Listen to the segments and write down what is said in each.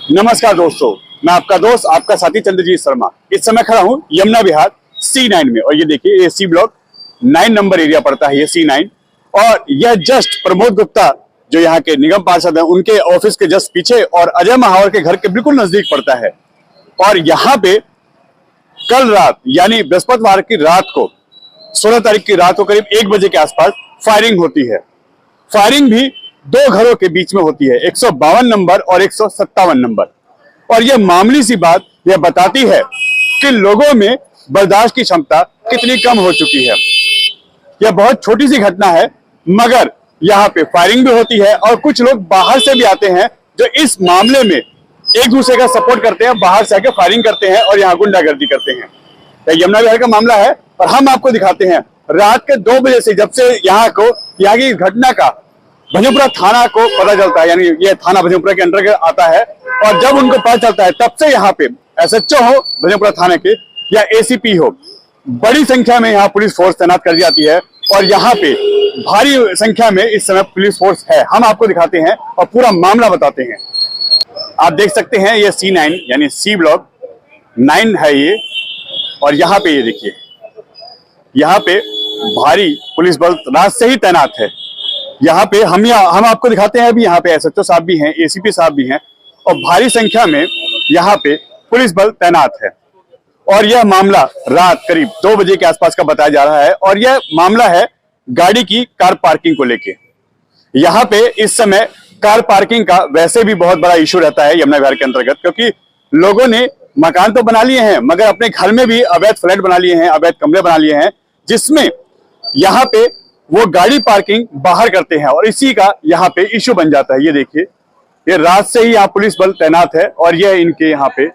नमस्कार दोस्तों, मैं आपका दोस्त आपका साथी चंद्रजीत शर्मा। इस समय खड़ा हूँ यमुना विहार C9 में और ये देखिए ये सी ब्लॉक 9 नंबर एरिया पड़ता है ये C9। और यह जस्ट प्रमोद गुप्ता जो यहाँ के निगम पार्षद हैं उनके ऑफिस के जस्ट पीछे और अजय महावर के घर के बिल्कुल नजदीक पड़ता है। और यहाँ पे कल रात यानी बृहस्पतिवार की रात को 16 तारीख की रात को करीब 1 बजे के आसपास फायरिंग होती है। फायरिंग भी दो घरों के बीच में होती है, 152 नंबर और 157 नंबर। और यह मामूली सी बात यह बताती है कि लोगों में बर्दाश्त की क्षमता कितनी कम हो चुकी है। यह बहुत छोटी सी घटना है मगर यहाँ पे फायरिंग भी होती है और कुछ लोग बाहर से भी आते हैं जो इस मामले में एक दूसरे का सपोर्ट करते हैं, बाहर से आके फायरिंग करते हैं और यहाँ गुंडागर्दी करते हैं। यह यमुना विहार का मामला है और हम आपको दिखाते हैं रात के 2 बजे से जब से यहाँ की घटना का भजनपुरा थाना को पता चलता है, यानी ये थाना भजनपुरा के अंडर आता है। और जब उनको पता चलता है तब से यहाँ पे SHO हो भजनपुरा थाने के या ACP हो, बड़ी संख्या में यहाँ पुलिस फोर्स तैनात कर दी जाती है। और यहाँ पे भारी संख्या में इस समय पुलिस फोर्स है। हम आपको दिखाते हैं और पूरा मामला बताते हैं। आप देख सकते हैं ये C9 यानी सी ब्लॉक 9 है ये। और यहाँ पे ये देखिए यहाँ पे भारी पुलिस बल रात से ही तैनात है। यहाँ पे हम आपको दिखाते हैं। अभी यहाँ पे SHO साहब भी हैं, ACP साहब भी हैं और भारी संख्या में यहाँ पे पुलिस बल तैनात है। और यह मामला रात करीब 2 बजे के आसपास का बताया जा रहा है। और यह मामला है गाड़ी की कार पार्किंग को लेके। यहाँ पे इस समय कार पार्किंग का वैसे भी बहुत बड़ा इशू रहता है यमुना विहार के अंतर्गत, क्योंकि लोगों ने मकान तो बना लिए हैं मगर अपने घर में भी अवैध फ्लैट बना लिए हैं, अवैध कमरे बना लिए हैं, जिसमें यहाँ पे वो गाड़ी पार्किंग बाहर करते हैं और इसी का यहाँ पे इशू बन जाता है। ये देखिए ये रात से ही यहाँ पुलिस बल तैनात है और यह इनके यहाँ पे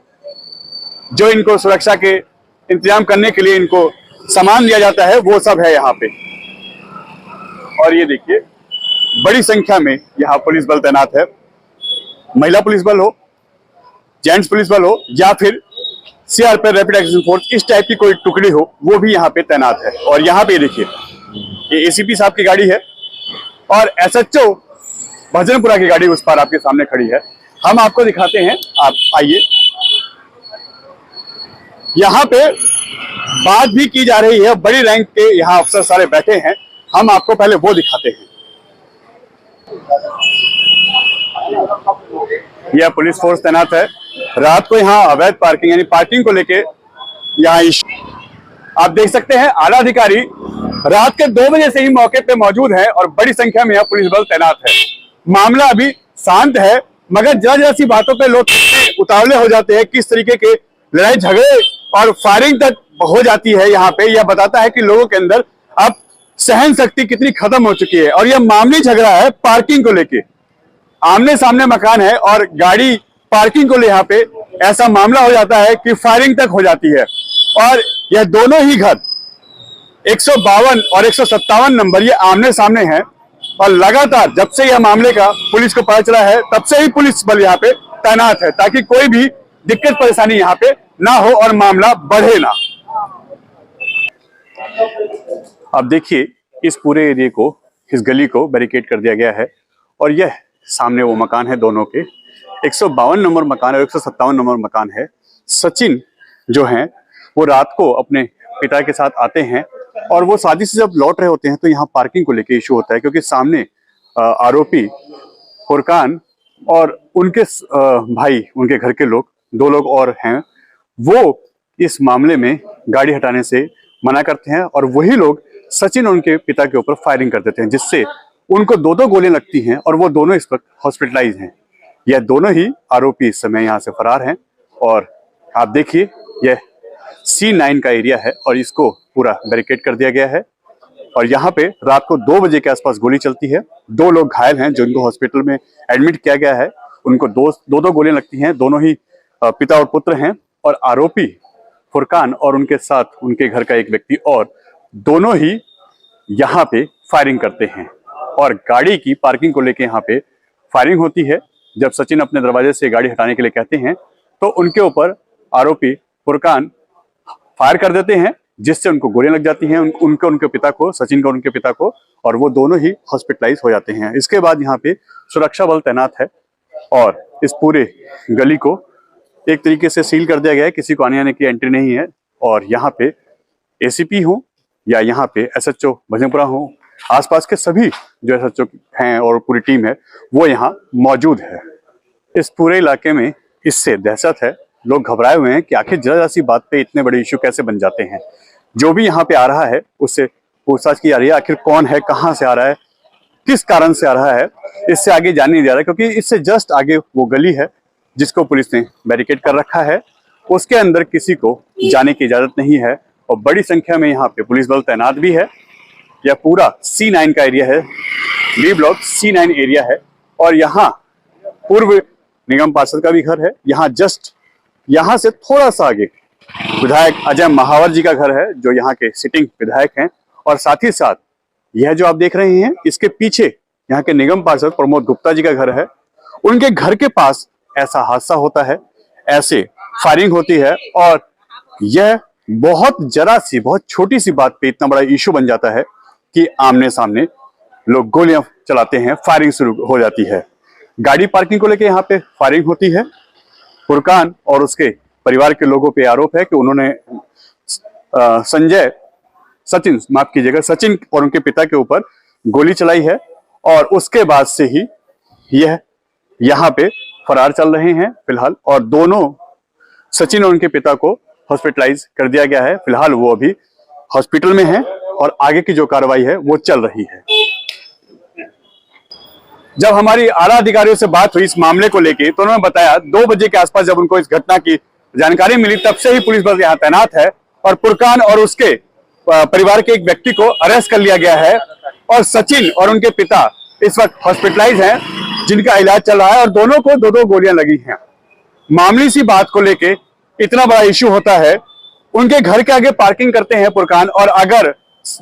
जो इनको सुरक्षा के इंतजाम करने के लिए इनको सामान दिया जाता है वो सब है यहाँ पे। और ये देखिए बड़ी संख्या में यहाँ पुलिस बल तैनात है, महिला पुलिस बल हो, जेंट्स पुलिस बल हो या फिर CRP रैपिड एक्शन फोर्स, इस टाइप की कोई टुकड़ी हो वो भी यहाँ पे तैनात है। और यहाँ पे देखिए ये ACP साहब की गाड़ी है और SHO भजनपुरा की गाड़ी उस पर आपके सामने खड़ी है। हम आपको दिखाते हैं, आप आइए। यहाँ पे बात भी की जा रही है, बड़ी रैंक के यहाँ अफसर सारे बैठे हैं। हम आपको पहले वो दिखाते हैं। यह पुलिस फोर्स तैनात है। रात को यहाँ अवैध पार्किंग यानी पार्किंग को लेके यहाँ आप देख सकते हैं आला अधिकारी रात के 2 बजे से ही मौके पे मौजूद है और बड़ी संख्या में यहाँ पुलिस बल तैनात है। मामला अभी शांत है मगर जरा सी बातों पे लोग उतावले हो जाते हैं, किस तरीके के लड़ाई झगड़े और फायरिंग तक हो जाती है। यहाँ पे यह बताता है कि लोगों के अंदर अब सहन शक्ति कितनी खत्म हो चुकी है। और यह मामूली झगड़ा है पार्किंग को लेके, आमने सामने मकान है और गाड़ी पार्किंग को ले यहाँ पे ऐसा मामला हो जाता है कि फायरिंग तक हो जाती है। और यह दोनों ही घर 152 और 157 नंबर ये आमने सामने हैं। और लगातार जब से यह मामले का पुलिस को पता चला है तब से ही पुलिस बल यहाँ पे तैनात है ताकि कोई भी दिक्कत परेशानी यहाँ पे ना हो और मामला बढ़े ना। अब देखिए इस पूरे एरिया को, इस गली को बैरिकेड कर दिया गया है। और यह सामने वो मकान है, दोनों के 152 नंबर मकान और 157 नंबर मकान है। सचिन जो हैं वो रात को अपने पिता के साथ आते हैं और वो शादी से जब लौट रहे होते हैं तो यहाँ पार्किंग को लेके इशू होता है, क्योंकि सामने आरोपी फुरकान और उनके भाई, उनके घर के लोग, 2 लोग और हैं, वो इस मामले में गाड़ी हटाने से मना करते हैं और वही लोग सचिन और उनके पिता के ऊपर फायरिंग कर देते हैं, जिससे उनको 2 गोलियां लगती हैं और वो दोनों इस वक्त हॉस्पिटलाइज हैं। यह दोनों ही आरोपी इस समय यहाँ से फरार हैं। और आप देखिए यह C9 का एरिया है और इसको पूरा बैरिकेड कर दिया गया है। और यहाँ पे रात को 2 बजे के आसपास गोली चलती है। 2 लोग घायल हैं जिनको हॉस्पिटल में एडमिट किया गया है। उनको 2 गोलियां लगती हैं। दोनों ही पिता और पुत्र हैं और आरोपी फुरकान और उनके साथ उनके घर का एक व्यक्ति और दोनों ही यहाँ पे फायरिंग करते हैं। और गाड़ी की पार्किंग को लेके यहाँ पे फायरिंग होती है। जब सचिन अपने दरवाजे से गाड़ी हटाने के लिए कहते हैं तो उनके ऊपर आरोपी फुरकान फायर कर देते हैं, जिससे उनको गोलियां लग जाती हैं, उनके पिता को, सचिन का उनके पिता को, और वो दोनों ही हॉस्पिटलाइज हो जाते हैं। इसके बाद यहाँ पे सुरक्षा बल तैनात है और इस पूरे गली को एक तरीके से सील कर दिया गया है, किसी को आने आने की एंट्री नहीं है। और यहाँ पे एसीपी हो या यहाँ पे एसएचओ भजनपुरा हो, आसपास के सभी जो एसएचओ हैं और पूरी टीम है वो यहाँ मौजूद है। इस पूरे इलाके में इससे दहशत है, लोग घबराए हुए हैं कि आखिर जरा सी बात पे इतने बड़े इश्यू कैसे बन जाते हैं। जो भी यहाँ पे आ रहा है उससे पूछताछ की जा रही है, आखिर कौन है, कहाँ से आ रहा है, किस कारण से आ रहा है, इससे आगे जान नहीं जा रहा, क्योंकि इससे जस्ट आगे वो गली है जिसको पुलिस ने बैरिकेड कर रखा है, उसके अंदर किसी को जाने की इजाजत नहीं है और बड़ी संख्या में यहाँ पे पुलिस बल तैनात भी है। यह पूरा C9 का एरिया है, बी ब्लॉक C9 एरिया है और यहाँ पूर्व निगम पार्षद का भी घर है। यहाँ जस्ट यहाँ से थोड़ा सा आगे विधायक अजय महावर जी का घर है जो यहाँ के सिटिंग विधायक हैं, और साथ ही साथ यह जो आप देख रहे हैं इसके पीछे यहाँ के निगम पार्षद प्रमोद गुप्ता जी का घर है। उनके घर के पास ऐसा हादसा होता है, ऐसे फायरिंग होती है और यह बहुत जरा सी, बहुत छोटी सी बात पे इतना बड़ा इशू बन जाता है कि आमने सामने लोग गोलियां चलाते हैं, फायरिंग शुरू हो जाती है। गाड़ी पार्किंग को लेकर यहाँ पे फायरिंग होती है। फुरकान और उसके परिवार के लोगों पे आरोप है कि उन्होंने सचिन और उनके पिता के ऊपर गोली चलाई है और उसके बाद से ही यह यहाँ पे फरार चल रहे हैं फिलहाल। और दोनों सचिन और उनके पिता को हॉस्पिटलाइज कर दिया गया है, फिलहाल वो अभी हॉस्पिटल में हैं और आगे की जो कार्रवाई है वो चल रही है। जब हमारी आला अधिकारियों से बात हुई इस मामले को लेके तो उन्होंने बताया 2 बजे के आसपास जब उनको इस घटना की जानकारी मिली तब से ही पुलिस बल यहाँ तैनात है और फुरकान और उसके परिवार के एक व्यक्ति को अरेस्ट कर लिया गया है और सचिन और उनके पिता इस वक्त हॉस्पिटलाइज हैं जिनका इलाज चल रहा है और दोनों को 2-2 गोलियां लगी हैं। मामूली सी बात को लेके इतना बड़ा इश्यू होता है। उनके घर के आगे पार्किंग करते हैं फुरकान और अगर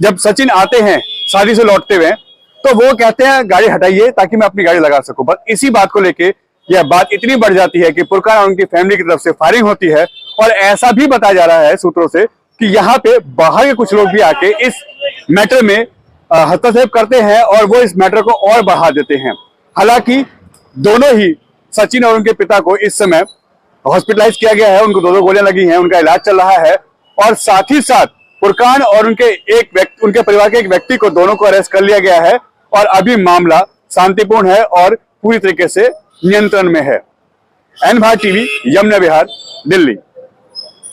जब सचिन आते हैं शादी से लौटते हुए तो वो कहते हैं गाड़ी हटाइए ताकि मैं अपनी गाड़ी लगा सकूं। बस इसी बात को लेके यह बात इतनी बढ़ जाती है कि फुरकान और उनकी फैमिली की तरफ से फायरिंग होती है और ऐसा भी बताया जा रहा है सूत्रों से कि यहाँ पे बाहर के कुछ लोग भी आके इस मैटर में हस्तक्षेप करते हैं और वो इस मैटर को और बढ़ा देते हैं। हालांकि दोनों ही सचिन और उनके पिता को इस समय हॉस्पिटलाइज किया गया है, उनको 2-2 गोलियां लगी हैं, उनका इलाज चल रहा है और साथ ही साथ फुरकान और उनके परिवार के एक व्यक्ति को दोनों को अरेस्ट कर लिया गया है और अभी मामला शांतिपूर्ण है और पूरी तरीके से नियंत्रण में है। एन भारत टीवी, यमुना विहार, दिल्ली।